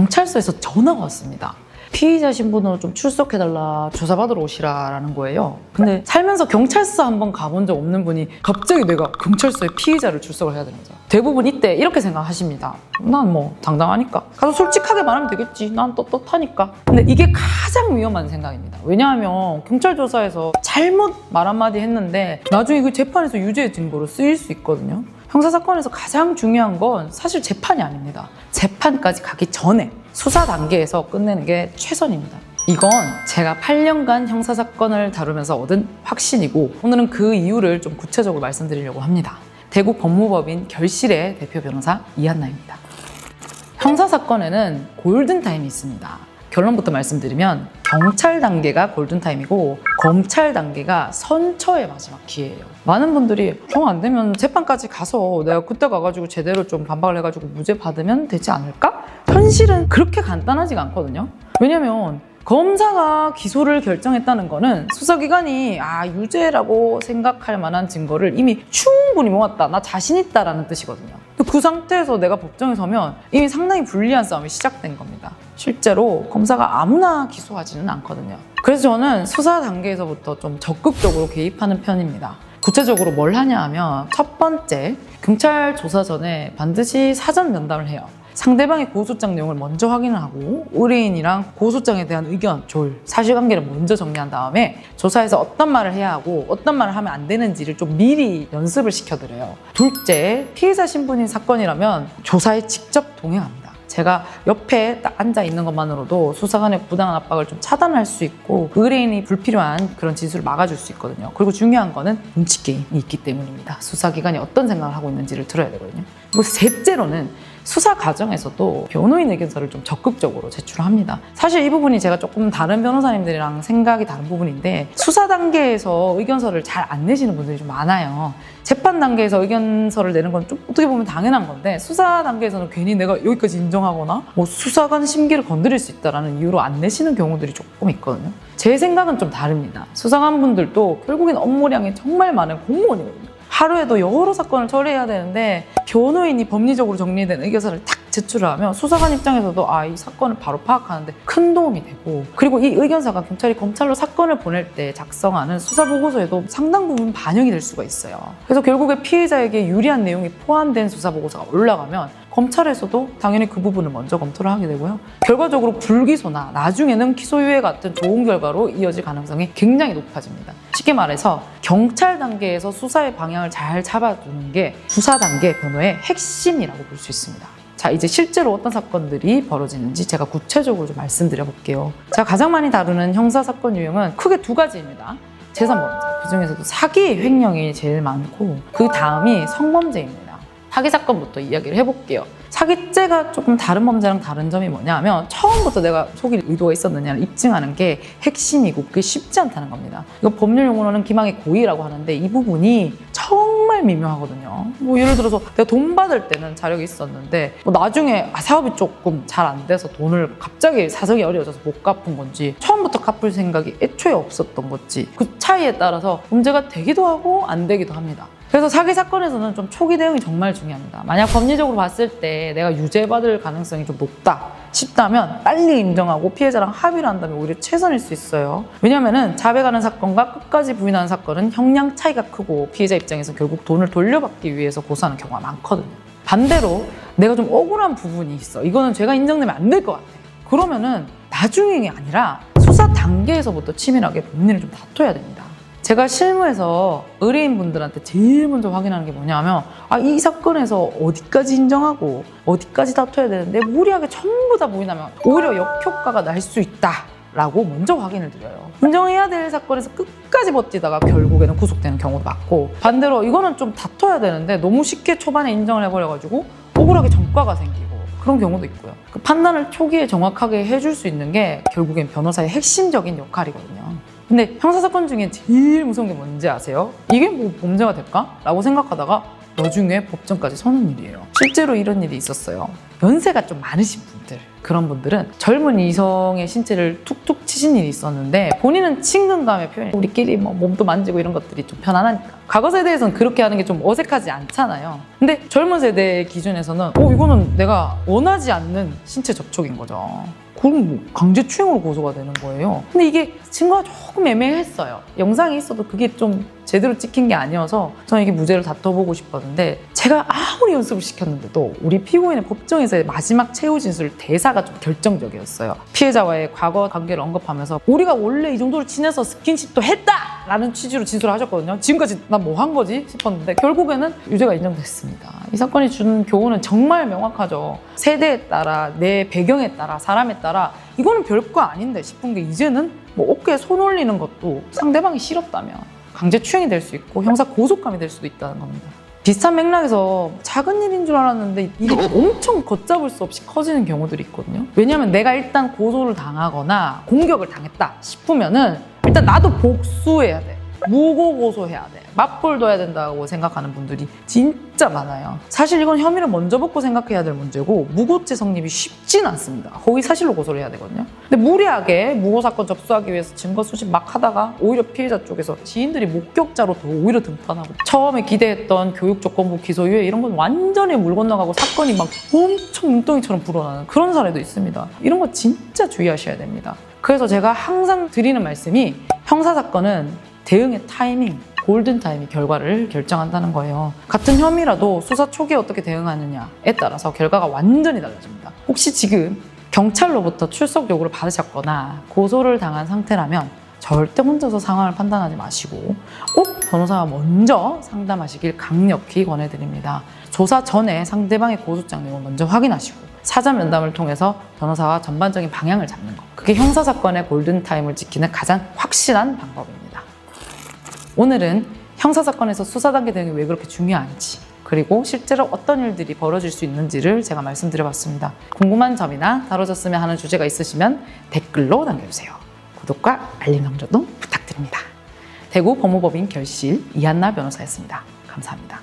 경찰서에서 전화가 왔습니다. 피의자 신분으로 좀 출석해달라, 조사받으러 오시라라는 거예요. 근데 살면서 경찰서 한번 가본 적 없는 분이 갑자기 내가 경찰서에 피의자를 출석을 해야 되는 거죠. 대부분 이때 이렇게 생각하십니다. 난 뭐 당당하니까 가서 솔직하게 말하면 되겠지. 난 떳떳하니까. 근데 이게 가장 위험한 생각입니다. 왜냐하면 경찰 조사에서 잘못 말 한마디 했는데 나중에 그 재판에서 유죄의 증거로 쓰일 수 있거든요. 형사사건에서 가장 중요한 건 사실 재판이 아닙니다. 재판까지 가기 전에 수사 단계에서 끝내는 게 최선입니다. 이건 제가 8년간 형사사건을 다루면서 얻은 확신이고 오늘은 그 이유를 좀 구체적으로 말씀드리려고 합니다. 대구 법무법인 결실의 대표 변호사 이한나입니다. 형사사건에는 골든타임이 있습니다. 결론부터 말씀드리면 경찰 단계가 골든타임이고 검찰 단계가 선처의 마지막 기회예요. 많은 분들이 정 안 되면 재판까지 가서 내가 그때 가가지고 제대로 좀 반박을 해가지고 무죄 받으면 되지 않을까? 현실은 그렇게 간단하지가 않거든요. 왜냐면 검사가 기소를 결정했다는 거는 수사기관이 유죄라고 생각할 만한 증거를 이미 충분히 모았다, 나 자신 있다라는 뜻이거든요. 그 상태에서 내가 법정에 서면 이미 상당히 불리한 싸움이 시작된 겁니다. 실제로 검사가 아무나 기소하지는 않거든요. 그래서 저는 수사 단계에서부터 좀 적극적으로 개입하는 편입니다. 구체적으로 뭘 하냐 하면 첫 번째, 경찰 조사 전에 반드시 사전 면담을 해요. 상대방의 고소장 내용을 먼저 확인을 하고 의뢰인이랑 고소장에 대한 의견, 조율, 사실관계를 먼저 정리한 다음에 조사에서 어떤 말을 해야 하고 어떤 말을 하면 안 되는지를 좀 미리 연습을 시켜드려요. 둘째, 피해자 신분인 사건이라면 조사에 직접 동행합니다. 제가 옆에 딱 앉아 있는 것만으로도 수사관의 부당한 압박을 좀 차단할 수 있고 의뢰인이 불필요한 그런 진술을 막아줄 수 있거든요. 그리고 중요한 거는 눈치 게임이 있기 때문입니다. 수사기관이 어떤 생각을 하고 있는지를 들어야 되거든요. 그리고 셋째로는 수사 과정에서도 변호인 의견서를 좀 적극적으로 제출합니다. 사실 이 부분이 제가 조금 다른 변호사님들이랑 생각이 다른 부분인데 수사 단계에서 의견서를 잘 안 내시는 분들이 좀 많아요. 재판 단계에서 의견서를 내는 건 좀 어떻게 보면 당연한 건데 수사 단계에서는 괜히 내가 여기까지 인정하거나 수사관 심기를 건드릴 수 있다는 이유로 안 내시는 경우들이 조금 있거든요. 제 생각은 좀 다릅니다. 수사관분들도 결국엔 업무량이 정말 많은 공무원이거든요. 하루에도 여러 사건을 처리해야 되는데 변호인이 법리적으로 정리된 의견서를 탁 제출을 하면 수사관 입장에서도 이 사건을 바로 파악하는데 큰 도움이 되고, 그리고 이 의견서가 경찰이 검찰로 사건을 보낼 때 작성하는 수사보고서에도 상당 부분 반영이 될 수가 있어요. 그래서 결국에 피해자에게 유리한 내용이 포함된 수사보고서가 올라가면 검찰에서도 당연히 그 부분을 먼저 검토를 하게 되고요. 결과적으로 불기소나 나중에는 기소유예 같은 좋은 결과로 이어질 가능성이 굉장히 높아집니다. 쉽게 말해서 경찰 단계에서 수사의 방향을 잘 잡아주는 게 수사 단계 변호의 핵심이라고 볼 수 있습니다. 자, 이제 실제로 어떤 사건들이 벌어지는지 제가 구체적으로 좀 말씀드려 볼게요. 제가 가장 많이 다루는 형사사건 유형은 크게 두 가지입니다. 제3범죄, 그중에서도 사기, 횡령이 제일 많고 그 다음이 성범죄입니다. 사기 사건부터 이야기를 해볼게요. 사기죄가 조금 다른 범죄랑 다른 점이 뭐냐 하면 처음부터 내가 속일 의도가 있었느냐를 입증하는 게 핵심이고 그게 쉽지 않다는 겁니다. 이거 법률 용어로는 기망의 고의라고 하는데 이 부분이 정말 미묘하거든요. 예를 들어서 내가 돈 받을 때는 자력이 있었는데 나중에 사업이 조금 잘 안 돼서 돈을 갑자기 사정이 어려워져서 못 갚은 건지 처음부터 갚을 생각이 애초에 없었던 건지 그 차이에 따라서 문제가 되기도 하고 안 되기도 합니다. 그래서 사기 사건에서는 좀 초기 대응이 정말 중요합니다. 만약 법리적으로 봤을 때 내가 유죄받을 가능성이 좀 높다 싶다면 빨리 인정하고 피해자랑 합의를 한다면 오히려 최선일 수 있어요. 왜냐면은 자백하는 사건과 끝까지 부인하는 사건은 형량 차이가 크고 피해자 입장에서 결국 돈을 돌려받기 위해서 고소하는 경우가 많거든요. 반대로 내가 좀 억울한 부분이 있어. 이거는 제가 인정되면 안 될 것 같아. 그러면은 나중이 아니라 수사 단계에서부터 치밀하게 본인을 좀 다퉈야 됩니다. 제가 실무에서 의뢰인분들한테 제일 먼저 확인하는 게 뭐냐면 이 사건에서 어디까지 인정하고 어디까지 다퉈야 되는데 무리하게 전부 다 부인하면 오히려 역효과가 날 수 있다라고 먼저 확인을 드려요. 인정해야 될 사건에서 끝까지 버티다가 결국에는 구속되는 경우도 많고, 반대로 이거는 좀 다퉈야 되는데 너무 쉽게 초반에 인정을 해버려가지고 억울하게 전과가 생기고 그런 경우도 있고요. 그 판단을 초기에 정확하게 해줄 수 있는 게 결국엔 변호사의 핵심적인 역할이거든요. 근데 형사사건 중에 제일 무서운 게 뭔지 아세요? 이게 뭐 범죄가 될까? 라고 생각하다가 나중에 법정까지 서는 일이에요. 실제로 이런 일이 있었어요. 연세가 좀 많으신 분들, 그런 분들은 젊은 이성의 신체를 툭툭 치신 일이 있었는데 본인은 친근감의 표현이 우리끼리 뭐 몸도 만지고 이런 것들이 좀 편안하니까 과거 세대에서는 그렇게 하는 게 좀 어색하지 않잖아요. 근데 젊은 세대의 기준에서는 이거는 내가 원하지 않는 신체 접촉인 거죠. 그럼 뭐 강제추행으로 고소가 되는 거예요. 근데 이게 증거가 조금 애매했어요. 영상이 있어도 그게 좀 제대로 찍힌 게 아니어서 저는 이게 무죄를 다퉈보고 싶었는데 제가 아무리 연습을 시켰는데도 우리 피고인의 법정에서의 마지막 최후 진술 대사가 좀 결정적이었어요. 피해자와의 과거 관계를 언급하면서 우리가 원래 이 정도로 친해서 스킨십도 했다! 라는 취지로 진술을 하셨거든요. 지금까지 난 뭐 한 거지? 싶었는데 결국에는 유죄가 인정됐습니다. 이 사건이 주는 교훈은 정말 명확하죠. 세대에 따라, 내 배경에 따라, 사람에 따라 이거는 별거 아닌데 싶은 게 이제는 뭐 어깨에 손 올리는 것도 상대방이 싫었다면 강제추행이 될 수 있고 형사 고소감이 될 수도 있다는 겁니다. 비슷한 맥락에서 작은 일인 줄 알았는데 이게 엄청 걷잡을 수 없이 커지는 경우들이 있거든요. 왜냐하면 내가 일단 고소를 당하거나 공격을 당했다 싶으면은 일단 나도 복수해야 돼. 무고 고소해야 돼. 맞벌도 해야 된다고 생각하는 분들이 진짜 많아요. 사실 이건 혐의를 먼저 벗고 생각해야 될 문제고 무고죄 성립이 쉽진 않습니다. 허위 사실로 고소를 해야 되거든요. 근데 무리하게 무고 사건 접수하기 위해서 증거 수집 막 하다가 오히려 피해자 쪽에서 지인들이 목격자로 더 오히려 등판하고 처음에 기대했던 교육조건부 기소유예 이런 건 완전히 물 건너가고 사건이 막 엄청 눈덩이처럼 불어나는 그런 사례도 있습니다. 이런 거 진짜 주의하셔야 됩니다. 그래서 제가 항상 드리는 말씀이 형사사건은 대응의 타이밍, 골든타임이 결과를 결정한다는 거예요. 같은 혐의라도 수사 초기에 어떻게 대응하느냐에 따라서 결과가 완전히 달라집니다. 혹시 지금 경찰로부터 출석 요구를 받으셨거나 고소를 당한 상태라면 절대 혼자서 상황을 판단하지 마시고 꼭 변호사와 먼저 상담하시길 강력히 권해드립니다. 조사 전에 상대방의 고소장 내용을 먼저 확인하시고 사전 면담을 통해서 변호사와 전반적인 방향을 잡는 것. 그게 형사사건의 골든타임을 지키는 가장 확실한 방법입니다. 오늘은 형사사건에서 수사단계 대응이 왜 그렇게 중요한지 그리고 실제로 어떤 일들이 벌어질 수 있는지를 제가 말씀드려봤습니다. 궁금한 점이나 다뤄졌으면 하는 주제가 있으시면 댓글로 남겨주세요. 구독과 알림 설정도 부탁드립니다. 대구 법무법인 결실 이한나 변호사였습니다. 감사합니다.